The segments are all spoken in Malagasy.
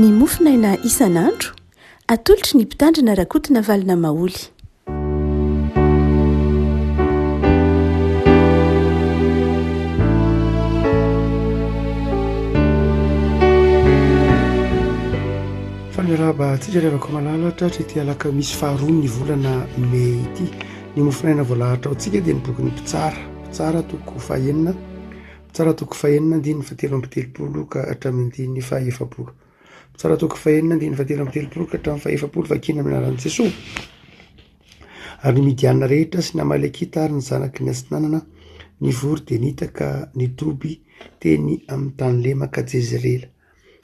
ny mofinaina isan'andro atolotry ny mpitandrina rakotina valina maoly. Fanaraba atsika revako malalatra ty alaka misy faharoa ny volana Mey ity. Ny mofinaina voalahatra ao tsika dia ny boky ny Mpitsara toko fahaenina, Mpitsara toko fahaenina andininy fatelo amby telopolo ka hatramin'ny fahaefapolo. Mpitsara toko fahaenina andininy fatelo amby telopolo ka hatramin'ny fahaefapolo, vakina amin'ny anaran'i Jesosy. Ary ny midianina rehetra sy n'Amalekita ary ny zanaky ny Atsinanana nivory dia nitaka nidoby teny amin'ny tany lemaka Jezerela.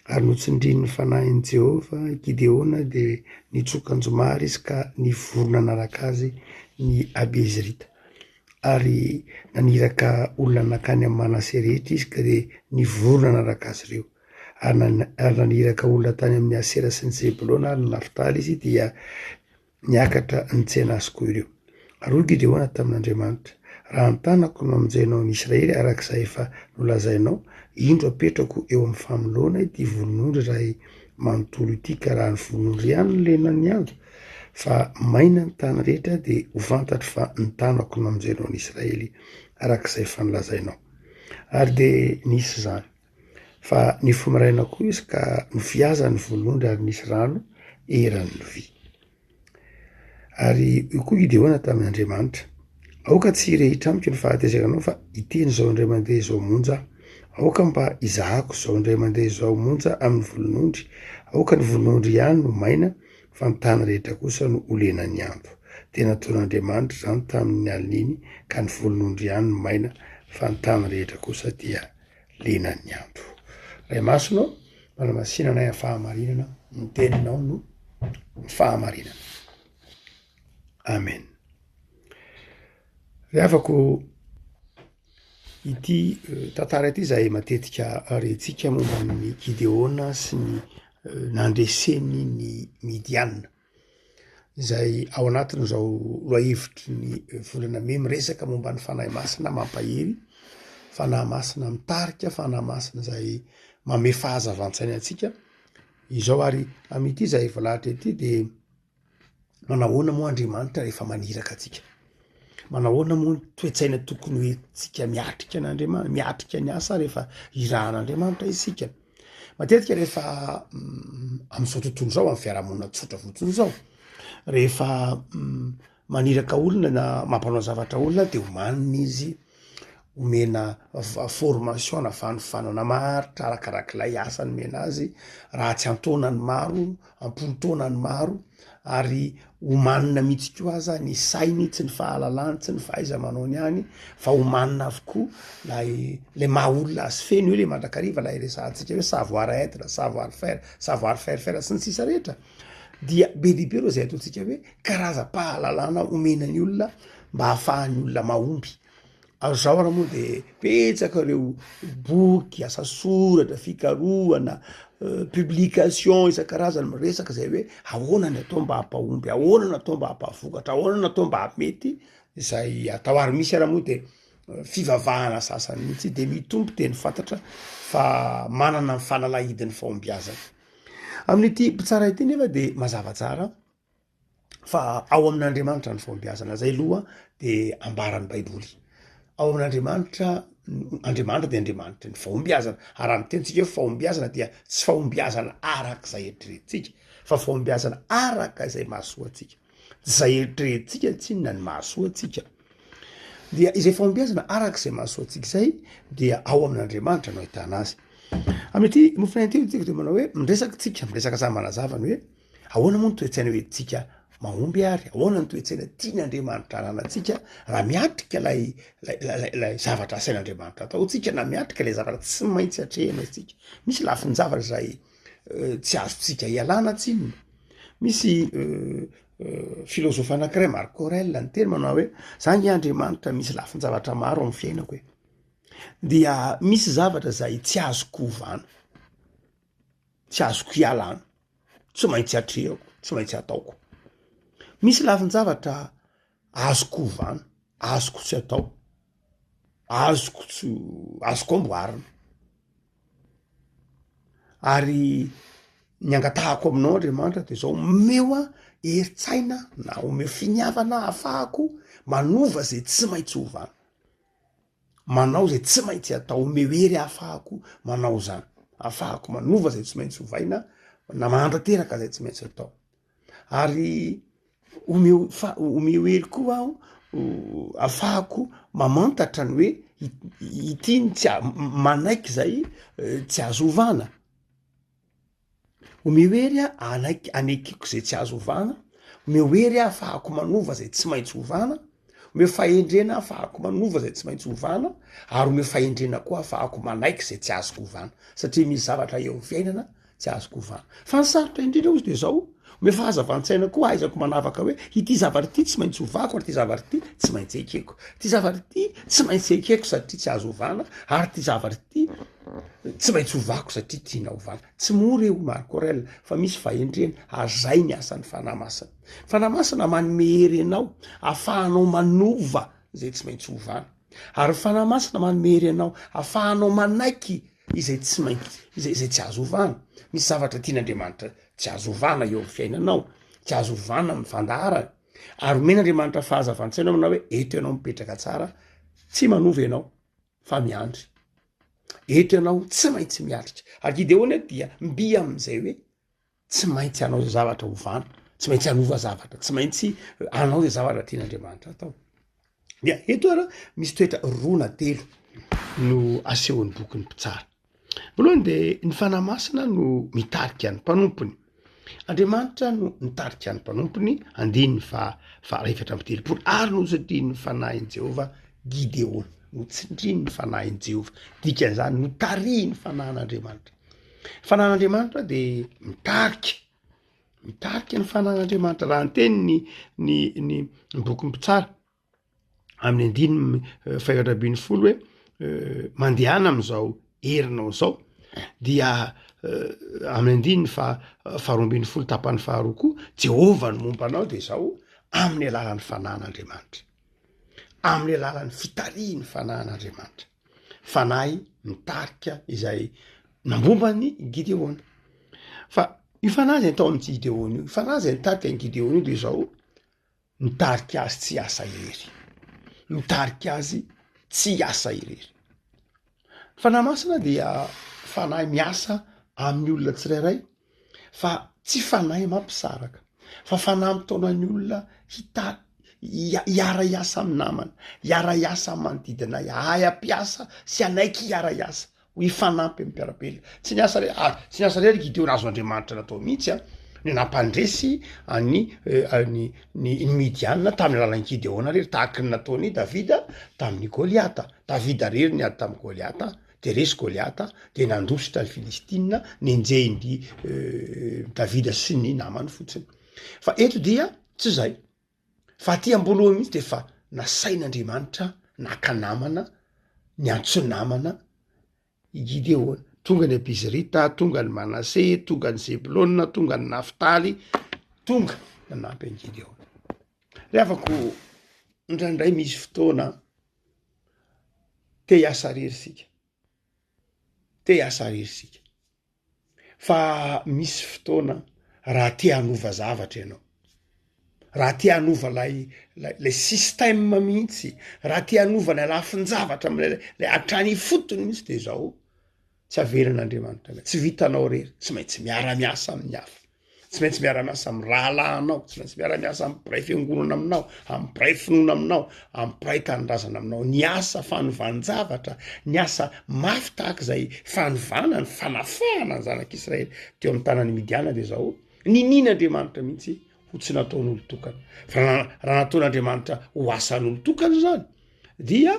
Ary notsindrin'ny fanahin'i Jehovah Gideona dia nitsoka anjomary izy ka nivorona naraka azy ny Abiezrita. Ary naniraka olona nakany amin'ny Manase rehetra izy ka dia nivorona naraka azy ireo. Ary naniraka olona tany amin'ny Asera sy ny Zebolona ary ny Naftaly izy dia niakatra nitsena azy koa ireo. Ary hoy Gideona tamin'Andriamanitra: raha antanako no amonjenao ny Israely arak'izay efa nolazainao, indro apetrako eo amin'ny famoloana ity volon'ondry raha manontolo ity, ka raha ny volon'ondry ihany no lenan'ny andro, fa maina ny tany rehetra dia ho fantatro fa ny tanako no amonjenao ny Israely arak'izay efa nolazainao. Ary dia nisy zany, fa nifomaraina koa izy ka nofiaza ny volon'ondry ary nisy rano eran'ny lovia. Ary io koa Gideona tamin'Andriamanitra: aoka tsy rehitra amiko ny fahatezeranao, fa iteny zao indray mandeha zao monja aho. Aoka mba izahako zao indray mandeha zao monja amin'ny volon'ondry. Aoka ny volon'ondry ihany no maina, fa ny tany rehetra kosa no olenan'ny andro. Tena nataon'Andriamanitra zany tamin'ny alin'iny, ka ny volon'ondry ihany no maina, fa ny tany rehetra kosa dia lenan'ny andro. Ray masonao, manamasinanay amin'ny fahamarinana, ny teninao no fahamarinana. Amen. Rehavako ity tantara ity izay matetika rentsika momba ny Gideona sy ny nandreseny ny Midianina, izay ao anatin'izao roahevitry ny volana Mey miresaka momba ny fanahy masina mampahery, fanahy masina mitarika, fanahy masina izay manome fahazavan-tsaina antsika izao. Ary amin'ity izay voalahatra ity dia manahoana moa Andriamanitra rehefa maniraka atsika? Manahoana moa ny toe-tsaina tokony hoe tsika miatrika n'Andriamanitra, miatrika ny asa rehefa irahan'Andriamanitra isika? Matetika rehefa amin'izao tontolo izao, amin'ny fiarahamonina tsotra fotsiny izao, rehefa maniraka olona na mampanao zavatra olona dia homanina izy, omena formation na fanofanana maritra arakarak'ilay asa nomena azy. Raha tsy antaonany maro, amponotaonany maro, ary homanina mihitsy koa aza ny sainy, tsy ny fahalalany, tsy ny fahaiza-manaony ihany, fa homanina avokoa lay maha olona azy feno io, le mandrakariva lay resahantsika hoe savoir être, savoir faire sy ny sisa rehetra. Dia be dia be reo izay ataontsika hoe karazam-pahalalana omenany olona mba hahafahan'ny olona mahomby. Ary zao raha moa dia petsaka reo boky, asa soratra, fikarohana, publication isan-karazany miresaka izay hoe ahoana ny atao mba hampahomby, ahoana ny atao mba hampavokatra, ahoana ny atao mba hamety izay atao. Ary misy raha moa dia fivavahana sasany mihitsy dia mitombo dia ny fantatra fa manana ny fanalahidin'ny fahombiazana. Amin'ity Mpitsara ity nefa dia mazava tsara fa ao amin'Andriamanitra ny fahombiazana. Zay aloha dia ambaran'ny Baiboly. Ao amin'Andriamanitra, Andriamanitra dia Andriamanitra ny fahombiazana. Ary ny tentsika hoe fahombiazana dia tsy fahombiazana arak'izay eritreretintsika, fa fahombiazana araka izay mahasoa antsika. Zay eritreretintsika tsy inona ny mahasoa antsika. Dia izay fahombiazana arak'izay mahasoa antsika izay dia ao amin'Andriamanitra no ahitana azy. Amin'ity mofinaina ity tsika dia manao hoe miresaka samy manazavany hoe ahoana moa ny toe-tsaina hoe tsika mahomby ary, ahoana ny toe-tsaina tian'Andriamanitra ananantsika raha miatrika lay zavatra asain'Andriamanitra atao tsika, na miatrika lay zavatra tsy maintsy hatrehana tsika. Misy lafiny zavatra izay tsy azontsika hialana tsinona. Misy filôzôfa anankiray Marc Aurèle ny teny manao hoe zany Andriamanitra misy lafiny zavatra maro amin'ny fiainako hoe, dia misy zavatra izay tsy azoko ovana, tsy azoko hialana, tsy maintsy hatrehako, tsy maintsy hataoko. Misy lafiny zavatra azoko ovana, azoko tsy atao, azoko amboarina. Ary ny angatahako aminao Andriamanitra de zao omeo a eritsaina na omeo finiavana ahafahako manova zay tsy maintsy hovana, manao zay tsy maintsy atao, omeo hery ahafahako manao zany, ahafahako manova zay tsy maintsy hovaina na mandrateraka zay tsy maintsy atao, ary omeo hery koa aho ahafahako mamantatra ny hoe ity tsy manaiky zay tsy azo hovana, omeo hery a anekiko zay tsy azo hovana, omeo hery ahafahako manova zay tsy maintsy hovana, omeo fahendrena ahafahako manova zay tsy maintsy hovana, ary omeo fahendrena koa ahafahako manaiky zay tsy azoko hovana, satria misy zavatra eo amin'ny fiainana tsy azoko hovana. Fa ny sarotra indrindra ozy de zao omeo fahazavantsaina koa aizako manavaka hoe ity zavatra ity tsy maintsy hovako ary ty zavatra ity tsy maintsy ekeko, ty zavatra ity tsy maintsy ekeko satria tsy azo hovana, ary ty zavatra ity tsy maintsy hovako satria tiana hovana. Tsy mora eo Marc Aurèle fa misy fahendrena, azay ny asan'ny fanahy masina. Fanahy masina manome hery anao ahafahanao manova zay tsy maintsy hovana, ary fanahy masina manome hery anao ahafahanao manaiky izay tsy maintsy izay tsy azo hovana. Misy zavatra tian'Andriamanitra tsy azo hovana eo amin'ny fiainanao, tsy azo hovana amin'ny fandaharana, ary omen'Andriamanitra fahazavantsaina aminao hoe eto ianao mipetraka tsara, tsy manova ianao fa miandry, eto ianao tsy maintsy miatrika. Ary Gideona dia mbi amin'izay hoe tsy maintsy anao zay zavatra hovana, tsy maintsy hanova zavatra, tsy maintsy anao zay zavatra tian'Andriamanitra atao. Dia eto ara misy toetra roa na telo no asehon'ny bokin'ny mpitsara. Voalohany de ny fanahy masina no mitarika ny mpanompony. Andriamanitra no mitarika ny mpanompony, andininy fa efatra amby telopolo, ary nosodrin'ny fanahin'i Jehova Gideona, no tsindrin'ny fanahin'i Jehova, dikan'izany no tarihiny fanahin'Andriamanitra. Fanahin'Andriamanitra de mitarika ny fanahin'Andriamanitra. Raha ny teny ny bokin'ny mpitsara amin'ny andininy faefatra ambin'ny folo hoe mandehana am'izao herinao zao, dia amin'ny andininy faharoa ambin'ny folo tapany faharoa koa, Jehova no momba anao de zao amin'ny alalan'ny fanahin'Andriamanitra, amin'ny alalan'ny fitarihiny fanahin'Andriamanitra. Fanahy mitarika izay nambombany Gideona. Fa io fanahy zay atao amin'ny Gideona io, fanahy zay nitarika ny Gideona io de zao nitarika azy tsy asa irery, mitarika azy tsy asa irery. Fanahy masina dia fanahy miasa amin'ny olona tsirairay, fa tsy fanahy mampisaraka, fa fanahy mitaona ny olona hiara-iasa amin'ny namana, hiara-iasa amin'ny manodidina, ahay-ampiasa sy anaiky hiara-iasa, ho ifanampy amin'ny mpiarabelona. Tsy ny asa rery Gideona azo Andriamanitra natao mihitsy ny nampandresy ny Midianina tamin'ny alalan'ny Gideona rery, tahaka ny nataony Davida tamin'ny Goliata. Davida rery niady tamin'ny Goliata, de resy Goliata, de nandositra ny Filistina, nenjehiny Davida sy ny namany fotsiny. Fa eto dia tsy zay, fa aty amboloha mihitsy de fa nasain'Andriamanitra naka namana, niantso namana i Gideona. Tonga ny Abizrita, tonga ny Manase, tonga ny Zebulona, tonga ny Naftaly, tonga nanampy an'i Gideona. Reafako indraindray misy fotoana te hiasa rery sika, fa misy fotoana raha te hanova zavatra ianao, raha te hanova lay système mihitsy, raha te hanova ny lafin-javatra lay hatrany fotony mihitsy de zao tsy averin'Andriamanitra, tsy vitanao rery, tsy maintsy miara-miasa amin'ny hafa, tsy maintsy miara-miasa amin'ny rahalahinao, tsy maintsy miara-miasa amin'ny mpiray fiangonana aminao, amin'ny mpiray finoana aminao, amin'ny mpiray tanindrazana aminao. Ny asa fanovanjavatra, ny asa mafy tahaka zay fanovana ny fanafahana ny zanak'Israely teo amin'ny tanany Midiana de zao ninin'Andriamanitra mihitsy ho tsy nataon'olo tokana. Fa raha nataon'Andriamanitra ho asan'olo tokana zany dia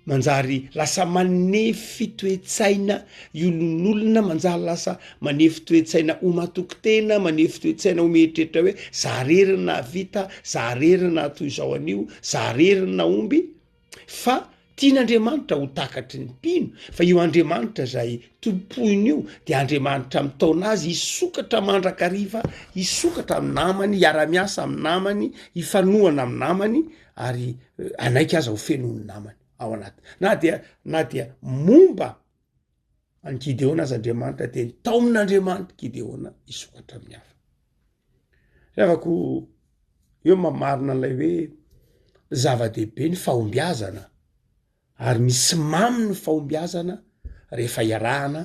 manjary lasa manefy toe-tsaina iolon'olona, manjary lasa manefy toe-tsaina ho matoki-tena, manefy toe-tsaina ho mieritreritra hoe za rery na vita, za rery na toy izao anio, za rery na omby. Fa tian'Andriamanitra ho takatry ny mpino, fa io Andriamanitra zay tompoiny io de Andriamanitra mitaona azy hisokatra mandrakariva, hisokatra amin'ny namany, hiara-miasa amin'ny namany, hifanohana amin'ny namany, ary anaiky aza ho fenon'ny namany ao anaty. Na dia momba any Gideona azy Andriamanitra teny taomin'Andriamanitra Gideona isokatra amin'ny hafa. Revako eo mamarina an'ilay hoe zava-dehibe ny fahombiazana ary misy mamy ny fahombiazana rehefa iarahana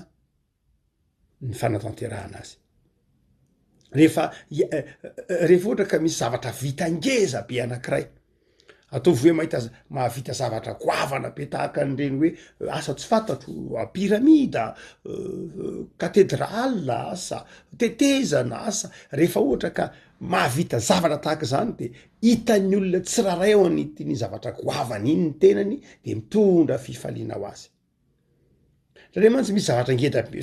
ny fanatanterahana azy. Rehefa ohatra ka misy zavatra vita ngeza be anankiray, ataovy hoe mahavita zavatra goavana be tahaka an'ireny hoe asa tsy fantatro, piramida, katedrala, asa tetezana, asa rehefa ohatra ka mahavita zavatra tahaka zany de hitan'ny olona tsiraray ao an'itiny zavatra goavana iny ny tenany de mitondra fifaliana ho azy. Satria mantsy misy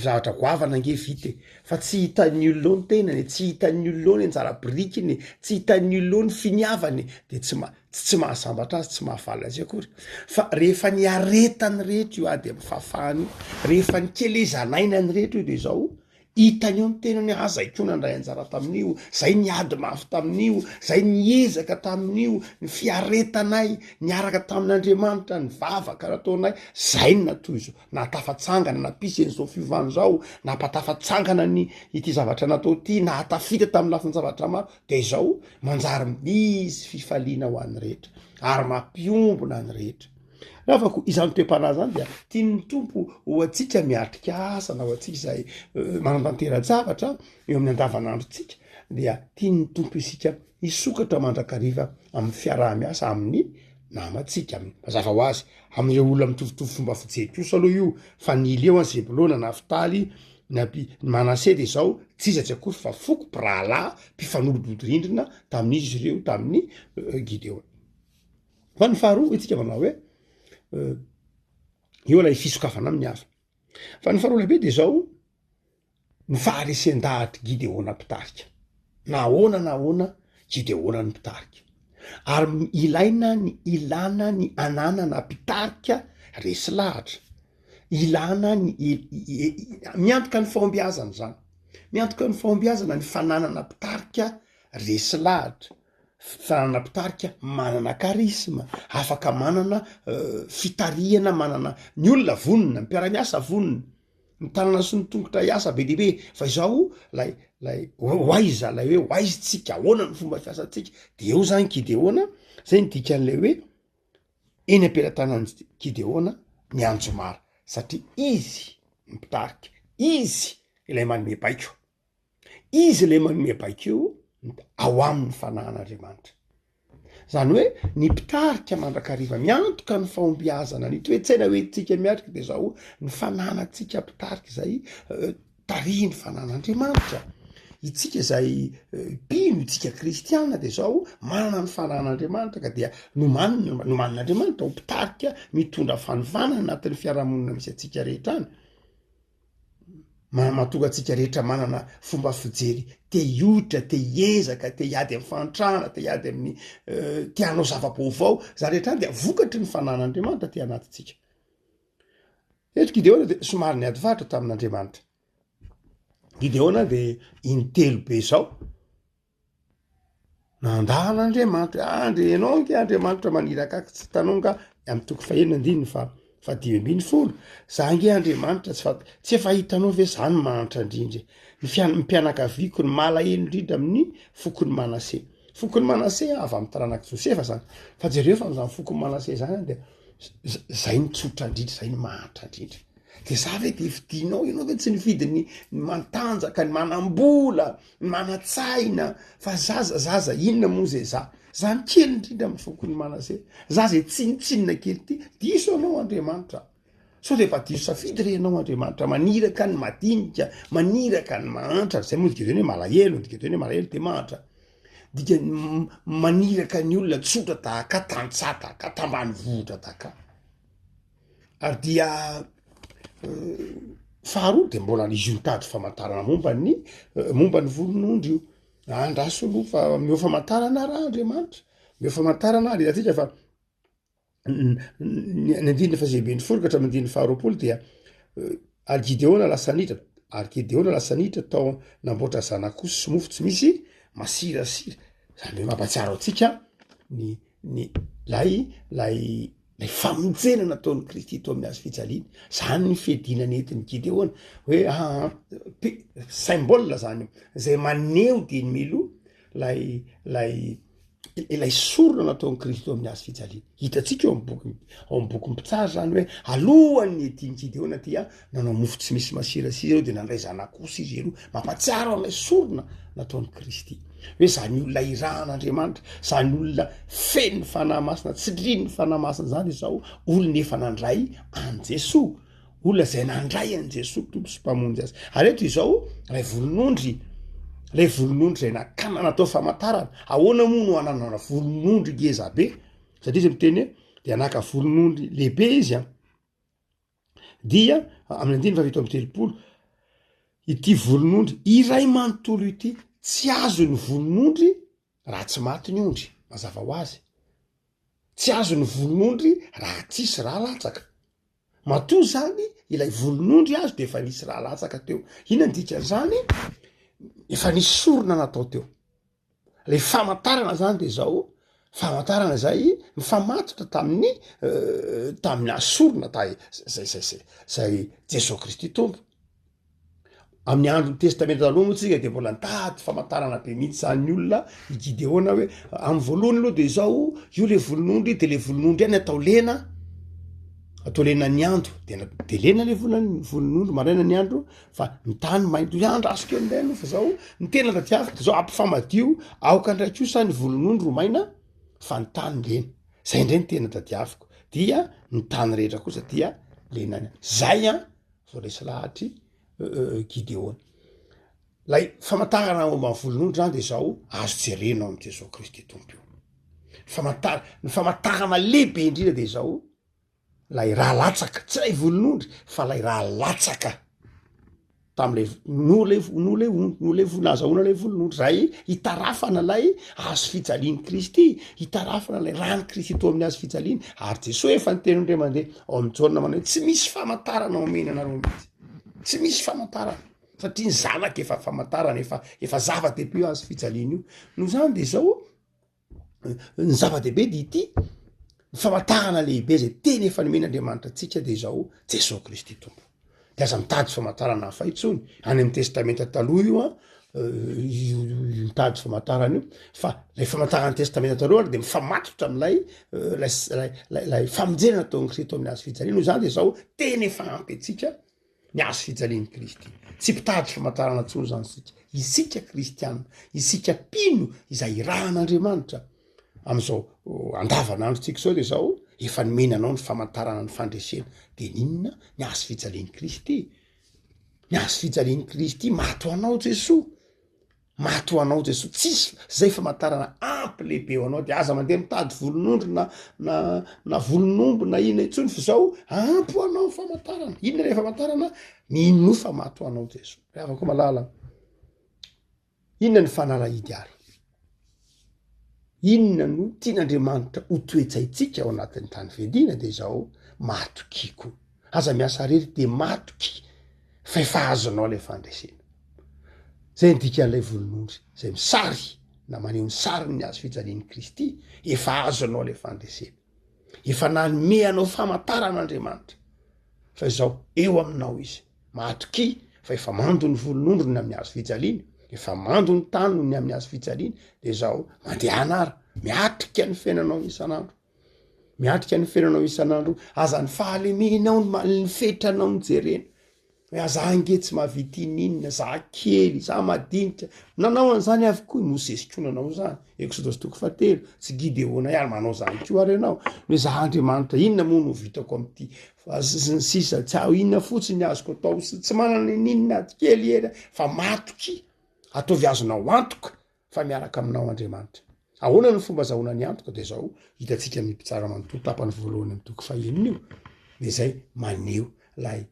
zavatra goavana nge vita fa tsy hitan'ny olona ny tenany, tsy hitan'ny olona ny anjara birikiny, tsy hitan'ny olona ny finiavany de tsy mahasambatra azy, tsy mahafaly azy akory. Fa rehefa ny aretany rehetra io ady amin'ny fahafahany, rehefa ny kelezanaina ny rehetra io de zao hitany eo ny tenany zay koa nandray anjara tamin'io, zay niady mafy tamin'io, zay niezaka tamin'io, ny fiaretanay niaraka tamin'Andriamanitra, ny vavaka nataonay, zay ny natoy zao, nahatafatsangana napisy an'izao fiovany zao, napatafatsangana ny ity zavatra natao ty, nahatafita tamin'ny lafiny zavatra maro, de zao manjary misy fifaliana ho an'ny rehetra ary mampiombona ny rehetra. Rafako izany toe-panahy zany dia tian'ny tompo ho atsika miatrika asa na ho atsika izay manatantera-javatra eo amin'ny andavanandrotsika dia tian'ny tompo isika isokatra mandrakariva amin'ny fiaraha-miasa amin'ny namatsika, mazava ho azy amin'ireo olona mitovitovy fomba fijery kosa aloha io fa nily eo any Zebolona, Nafitaly, ny Manase de zao tsisy akory fa foko pirahalahy mpifanolobodorindrina tamin'izy ireo tamin'ny Gideona. Fa ny faharoa itsika manao hoe eo lay fisokafana amin'ny hafa. Fa ny faharoa lehibe de zao ny faharesen-dahatra Gideona mpitarika. Nahoana Gideona ny mpitarika. Ary ilana ny ananana mpitarika resy lahatra. Ilana miantoka ny fahombiazana zany. Miantoka ny fahombiazana ny fananana mpitarika resy lahatra. Fananana mpitarika manana karisma, afaka manana fitariana, manana ny olona vonona, mpiara-miasa vonona, ny tanana sy ny tongotra iasa be dehibe, fa izao lay waiza, lay hoe waizitsika, ahoana ny fomba fiasantsika. De eo zany Gideona, zay ny dikan'lay hoe eny am-pelatanan'ny Gideona ny anjomara, satria izy mipitarika, izy ilay manome baiko, izy ilay manome baiko io ao amin'ny fanahan'Andriamanitra. Zany hoe ny mpitarika mandrakariva miantoka ny fahombiazana, ny toe-tsaina hoe tsika miatrika de zao ny fananatsika mpitarika zay tariny fanan'Andriamanitra. Itsika zay mpino, itsika kristiana de zao manana ny fanan'Andriamanitra ka dia nomanin'Andriamanitra ho mpitarika mitondra fanofanana anatin'ny fiarahamonina misy atsika rehetra any. Mahatonga atsika rehetra manana fomba fijery te hiotra, te hiezaka, te hiady amin'ny fantrana, te hiady amin'ny te hanao zava-baovao, za rehetra any dia vokatry ny fanan'Andriamanitra te anatintsika. Eto Gideona de somary niady vatra tamin'Andriamanitra. Gideona de intelo be zao nandahan'Andriamanitra, anao ke Andriamanitra maniraka tsy tanonga amin'ny toko fahenina andininy fa 5:10. Za nge Andriamanitra tsy efa hitanao ve zany manitra indrindra. Ny mpianakaviako ny malahelo indrindra amin'ny fokony Manase. Fokony Manase avy amin'ny taranaka Josefa zany. Fa jereo fa amin'izany fokony Manase zany de zay ny tsotra indrindra, zay ny mahatra indrindra. De za ve de vidinao, ianao ve tsy nividy ny mantanjaka, ny manambola, ny manatsaina, fa zaza inona moa zay za ny kely indrindra amin'ny fokony Manase. Za zay tsinitsinina kely ty, diso anao Andriamanitra. So de efa diso safidy renao Andriamanitra, maniraka ny madinika, maniraka ny mahantra, zay moa dikeo hoe malahelo, dikeo hoe malahelo de mahantra. Dika maniraka ny olona tsotra tahaka tantsata ka tambany vohitra tahaka. Ary dia faharoa de mbola izy mitady famantarana momba ny voronondro io. Andraso aloha fa meo famantarana raha Andriamanitra, meo famantarana ary atsika fa ny andininy fahazeben'ny folo ka hatramin'ny andininy faharoapolo dia ary Gideona lasa niditra tao namboatra zanak'osy sy mofo tsy misy masirasira. Zany hoe mampatsiaro atsika ny lay lay famonjena nataon'ny Kristy to amin'ny azo fijaliana. Zany ny fiedinany entiny Gideona hoe symbole zany zay maneho diny milo lay sorona nataon'ny Kristy to amin'ny azo fijaliana. Hitantsika eo amin'ny boky mpitsara zany hoe alohan'ny ediny Gideona ty nanao mofo tsy misy masirasira eo de nandray zanak'osy izy ero mampatsiaro an'lay sorona nataon'ny Kristy. Hoe zany olona irahan'Andriamanitra, zany olona feno fanahy masina, tsy lin'ny fanahy masina zany zao olona efa nandray an Jesoa, olona zay nandray an Jesoa tompo sy mpamonjy azy. Ary eto izao lay volon'ondry zay nakana natao famantarana. Ahoana moa no ananana volon'ondry ngeza be? Satria izy miteny hoe de anaka volon'ondry lehibe izy dia amin'ny 9:30 ity volon'ondry iray manontolo ity tsy azo ny volon'ondry raha tsy maty ny ondry. Mazava ho azy, tsy azo ny volon'ondry raha tsisy raha latsaka. Matoa zany ilay volon'ondry azo de efa nisy raha latsaka teo. Inona dikan'izany? Efa nisy sorona natao teo. Le famantarana zany de zao famantarana zay mifamatotra tamin'ny asorona zay Jesosy Kristy tompo. Amin'ny andro ny testamenta taloha moa tsika de mbola nitady famantarana be mihitsy zany olona i Gideona hoe amin'ny voalohany aloha de zao io le volon'ondry de le volon'ondry any atao lena ny andro de lena le volon'ondry maraina ny andro fa mitany mainto andro asika eo amin'ilay fa zao ny tena tadiaviko de zao ampifamadio aoka ndray kosa ny volon'ondry ro maina fa ny tany lena. Zay indray ny tena tadiaviko dia ny tany rehetra kosa dia lena zay zao resy lahatry Gideona. Lay famantarana momba ny volon'ondry zany de zao azo jerena ao amin'ny Jesosy Kristy tompo io. Ny famantarana lehibe indrindra de zao lay raha latsaka, tsy lay volon'ondry fa lay raha latsaka tam'lay nazahoana lay volon'ondry zay hitarafana lay azo fijalian'ny Kristy, hitarafana lay rany Kristy to amin'ny azo fijaliana. Ary Jesosy efa niteny ndray mandeha ao amin'ny Jaona manao tsy misy famantarana omena anareo mihitsy, tsy misy famantarana satria ny zanaka efa famantarana efa zava-dehibe io azo fijaliana io. No zany de zao ny zava-dehibe de ity ny famantarana lehibe zay teny efa nomen'Andriamanitra antsika de zao Jesosy Kristy tompo. De aza mitady famantarana hafa intsony any amin'ny testamenta taloha io mitady famantarana io fa lay famantarana testamenta taloha ary de mifamatotra am'lay famonjena nataon'ny Kristy amin'ny azo fijaliana. No zany de zao teny efa ampy atsika ny azo fijalian'ny Kristy. Tsy mpitady famantarana tsony zany isika kristianina, isika mpino izay irahan'Andriamanitra am'izao andavanandro tsika zao de zao efa nomenanao ny famantarana ny fandresena de ninona ny azo fijalian'ny Kristy. Ny azo fijalian'ny Kristy mato anao Jesosy, tsisy zay famantarana ampy lehibe ho anao de aza mandeha mitady volon'ondry na volon'omby na ina intsony fa zao ampy ho anao famantarana. Inona le famantarana? Minofa mato anao Jesosy. Afaka malala. Inona ny fanalahidy ary? Inona no tian'Andriamanitra ho toetsaitsika ao anatin'ny tany fiadiana de zao matokiko. Aza miasa rery de matoky fa efa azonao le fandresena. Zay ndikan'ilay volon'ondry zay misary na maneho ny sariny ny azo fijalian'ny Kristy efa azonao le fandresena. Efa nanome anao famantaran'Andriamanitra fa zao eo aminao izy matoky fa efa mando ny volon'ondry ny amin'ny azo fijaliana, efa mando ny tany ny amin'ny azo fijaliana de zao mandeha anara miatrika ny fiainanao isan'andro, aza ny fahalemenao ny fetranao ny jerena hoe aza angetsy mahavita ininona, za kely, za madinika nanao an'izany avokoa mosesitronanao zany. Exodus 4 tsy Gideona ihany manao zany koa ary ianao hoe za Andriamanitra inona moa no vitako am'ty sisa tsy aho inona fotsiny azoko atao tsy manana ininona kely era fa matoky ataovy azonao antoka fa miaraka aminao Andriamanitra. Ahoana ny fomba zahoana ny antoka de zao hitantsika amin'ny mpitsara manontolo tapany voalohany amin'ny toko 5 io de zay maneho lay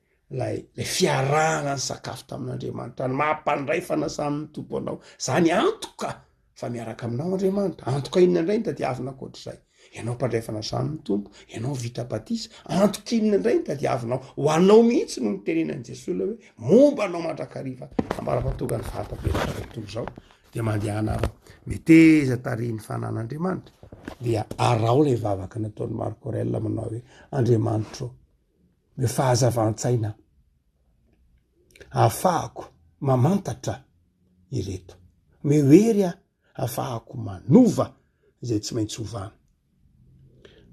fiarahana ny sakafo tamin'Andriamanitra, ny mampandray fanasan'ny tompo anao. Zany antoka fa miaraka aminao Andriamanitra. Antoka inona indray ny tadiavina akoatr'izay? Ianao mpandray fanasan'ny tompo, ianao vita batisa. Antoka inona indray ny tadiavinao? Ho anao mihitsy no nitenenan'i Jesosy hoe momba anao mandrakariva ambara-patoga ny vatabe tompo zao de mandeha anarao meteza tarihin'ny fanan'Andriamanitra dia arao lay vavaka nataony Marco Aurèle manao hoe Andriamanitro me fahazavan-tsaina ahafahako mamantatra ireto, mehery ahafahako manova zay tsy maintsy hovana,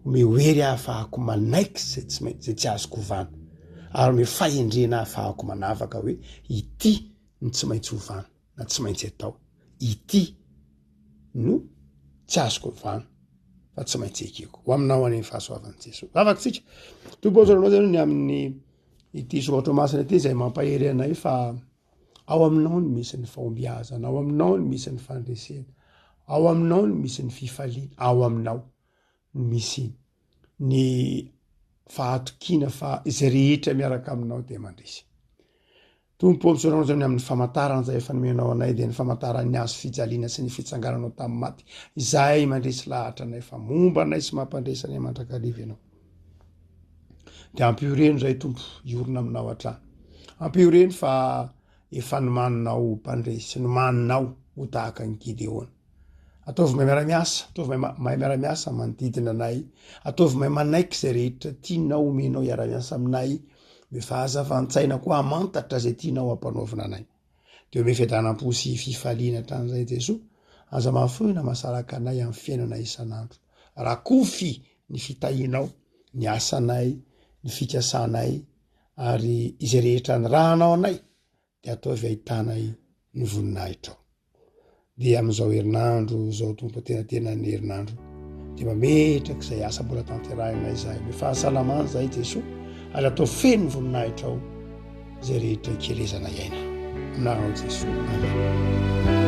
mehery ahafahako manaiky zay tsy azoko hovana, ary me fahendrena ahafahako manavaka hoe ity no tsy maintsy hovana na tsy maintsy atao, ity no tsy azoko hovana fa tsy maintsy ekeko ho aminao any fahasoavan'i Jesosy. Vavakantsika tobozoranao zany ny amin'ny ity soratra masina ity zay mampahery anay fa ao aminao no misy ny fahombiazana, ao aminao no misy ny fandresena, ao aminao no misy ny fifaliana, ao aminao no misy ny fahatokina fa izay rehetra miaraka aminao dia mandresy. Tompo ampisaoranao zany amin'ny famantarana zay efa nomenao anay dia ny famantarany azo fijaliana sy ny fitsangaranao tamin'ny maty, izay mandresy lahatra anay fa momba anay sy mampandresy anay mandrakariva ianao. Dia ampio reny zay Tompo iorona aminao hatrany, ampio reny fa efa nomaninao mpandresy, nomaninao ho tahaka ny Gideona. Ataovy mahay miara-miasa, ataovy mahay miara-miasa manodidina anay, ataovy mahay manaiky zay rehetra tianao omenao iara-miasa aminay, me fahazavan-tsaina koa hamantatra zay tianao hampanaovina anay. Dia me fiadanam-po sy fifaliana hatramin'izay Jesosy, aza mahafoina mahasaraka anay amin'ny fiainana isan'andro. Rakofy ny fitahinao, ny asanay, ny fikasanay, ary izay rehetra ny rahanao anay dia ataovy ahitanay ny voninahitrao. Dia amin'izao herinandro zao Tompo tena ny herinandro dia mametraka izay asa mbola tanterahinay zay, me fahasalamana zay Jesosy, ary atao feno ny voninahitrao zay rehetra ikelezana iaina. Aminarao Jesosy. Amen.